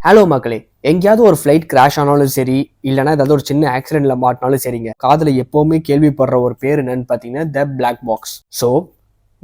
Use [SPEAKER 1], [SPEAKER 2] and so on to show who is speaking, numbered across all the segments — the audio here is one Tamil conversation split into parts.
[SPEAKER 1] ஹலோ மக்களே, எங்கேயாவது ஒரு ஃப்ளைட் கிராஷ் ஆனாலும் சரி, இல்லைனா ஏதாவது ஒரு சின்ன ஆக்சிடென்ட்ல மாட்டினாலும் சரிங்க, காதுல எப்பவுமே கேள்விப்படுற ஒரு பேர் என்னன்னு பார்த்தீங்கன்னா the black box. So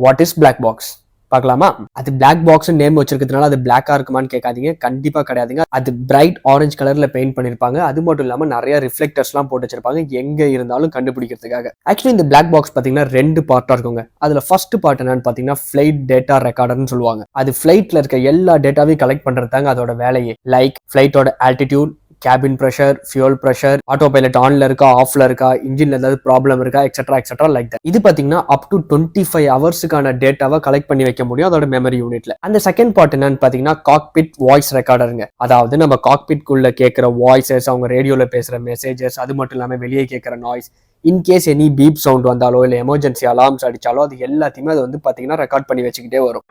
[SPEAKER 1] what is black box பார்க்கலாமா? அது பிளாக் பாக்ஸ் நேம் வச்சிருக்கிறதுனால அது பிளாக்கா இருக்குமான்னு கேட்காதீங்க. கண்டிப்பா கிடையாதுங்க. அது பிரைட் ஆரஞ்சு கலர்ல பெயிண்ட் பண்ணிருப்பாங்க. அது மட்டும் இல்லாம நிறைய ரிஃப்ளெக்டர்ஸ்லாம் போட்டு வச்சிருப்பாங்க எங்க இருந்தாலும் கண்டுபிடிக்கிறதுக்காக. ஆக்சுவலி இந்த பிளாக் பாக்ஸ் பாத்தீங்கன்னா ரெண்டு பார்ட்டா இருக்குங்க. அதுல ஃபர்ஸ்ட் பார்ட் என்னன்னு பாத்தீங்கன்னா ஃபிளைட் டேட்டா ரெக்கார்டர்னு சொல்லுவாங்க. அது ஃபிளைட்ல இருக்க எல்லா டேட்டாவையும் கலெக்ட் பண்றதுதாங்க அதோட வேலையே. லைக் ஃபிளைட்டோட altitude, cabin pressure, fuel pressure, auto pilot ஆன்ல இருக்கா, ஆஃப்ல இருக்கா, இன்ஜின்ல ஏதாவது ப்ராப்ளம் இருக்கா, எக்ஸெட்ரா லைக் தட். இது பாத்தீங்கன்னா அப் டு 25 ஹவர்ஸுக்கான டேட்டாவை கலெக்ட் பண்ணி வைக்க முடியும் அதோட மெமரி யூனிட்ல. அந்த செகண்ட் பார்ட் என்னன்னு பாத்தீங்கன்னா காக்பிட் வாய்ஸ் ரெக்கார்டருங்க. அதாவது நம்ம காக்பிட் குள்ள கேட்கிற வாய்ஸஸ், அவங்க ரேடியோல பேசுற மெசேஜஸ், அது மட்டும் இல்லாம வெளியே கேட்கிற noise, in case any beep sound வந்தாலோ இல்ல எமர்ஜென்சி அலார்ம்ஸ் அடிச்சாலோ அது எல்லாத்தையுமே அது வந்து பாத்தீங்கன்னா ரெக்கார்ட் பண்ணி வச்சுக்கிட்டே வரும்.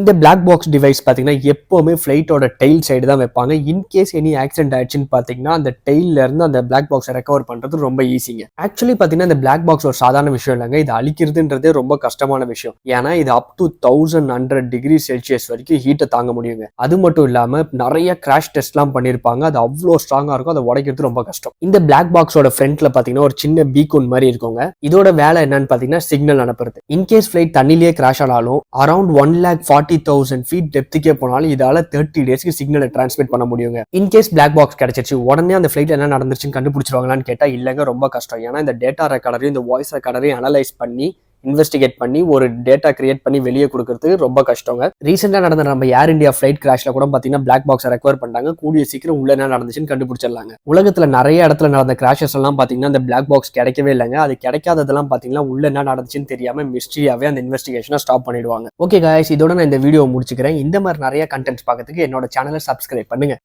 [SPEAKER 1] இந்த பிளாக் பாக்ஸ் டிவைஸ் பாத்தீங்கன்னா எப்பவுமே ஃபிளைட்டோட டெயில் சைடு தான் வைப்பாங்க. இன்கேஸ் எனி ஆக்சிடென்ட் ஆயிடுச்சுன்னு பாத்தீங்கன்னா அந்த டெயில இருந்து அந்த பிளாக் பாக்ஸை ரெக்கவர் பண்றது ரொம்ப ஈஸிங்க. ஆக்சுவலி பாத்தீங்கன்னா இந்த பிளாக் பாக்ஸ் ஒரு சாதாரண விஷயம் இல்லைங்க. இது அழிக்கிறதுன்றதே ரொம்ப கஷ்டமான விஷயம். ஏன்னா இது அப் டு 1100 டிகிரி செல்சியஸ் வரைக்கும் ஹீட்டை தாங்க முடியுங்க. அது மட்டும் இல்லாம நிறைய கிராஷ் டெஸ்ட்லாம் பண்ணிருப்பாங்க. அது அவ்வளோ ஸ்ட்ராங்கா இருக்கும். அதை உடைக்கிறது ரொம்ப கஷ்டம். இந்த பிளாக் பாக்ஸோட ஃப்ரண்ட்ல பாத்தீங்கன்னா ஒரு சின்ன பீக்கோன் மாதிரி இருக்குங்க. இதோட வேலை என்னன்னு பாத்தீங்கன்னா சிக்னல் அனுப்புறது. இன்கேஸ் ஃபிளைட் தண்ணிலேயே கிராஷ் ஆனாலும் அரௌண்ட் 1,40,000 ஃபீட் டெப்த்துக்கே போனாலும் இதால 30 டேஸ்க்கு சிக்னலை டிரான்ஸ்மிட் பண்ண முடியுங்க. இன்கேஸ் பிளாக் பாக்ஸ் கிடைச்சிருச்சு உடனே அந்த ஃபிளைட் என்ன நடந்துருச்சுன்னு கண்டுபிடிச்சிருவாங்களான்னு கேட்டா இல்லங்க, ரொம்ப கஷ்டம். ஏன்னா இந்த டேட்டா ரெக்கார்டரையும் இந்த வாய்ஸ் ரெக்கார்டரையும் அனலைஸ் பண்ணி இன்வெஸ்டிகேட் பண்ணி ஒரு டேட்டா கிரியேட் பண்ணி வெளியே கொடுக்கறது ரொம்ப கஷ்டங்க. ரீசெண்டா நடந்த நம்ம ஏர் இந்தியா ஃபிளைட் கிராஷ்ல கூட பாத்தீங்கன்னா பிளாக் பாக்ஸ் ரெக்கவர் பண்ணாங்க. கூடிய சீக்கிரம் உள்ள என்ன நடந்துச்சுன்னு கண்டுபிடிச்சிடலாங்க. உலகத்துல நிறைய இடத்துல நடந்த கிராஷஸ் எல்லாம் பாத்தீங்கன்னா அந்த பிளாக் பாக்ஸ் கிடைக்கவே இல்லைங்க. அது கிடைக்காததெல்லாம் பாத்தீங்கன்னா உள்ள என்ன நடந்துச்சுன்னு தெரியாம மிஸ்டரியாவே அந்த இன்வெஸ்டிகேஷனை ஸ்டாப் பண்ணிடுவாங்க. ஓகே गाइस, இதோட நான் இந்த வீடியோ முடிச்சுக்கிறேன். இந்த மாதிரி நிறைய கண்டென்ட்ஸ் பார்க்கறதுக்கு என்னோட சேனலை சப்ஸ்கிரைப் பண்ணுங்க.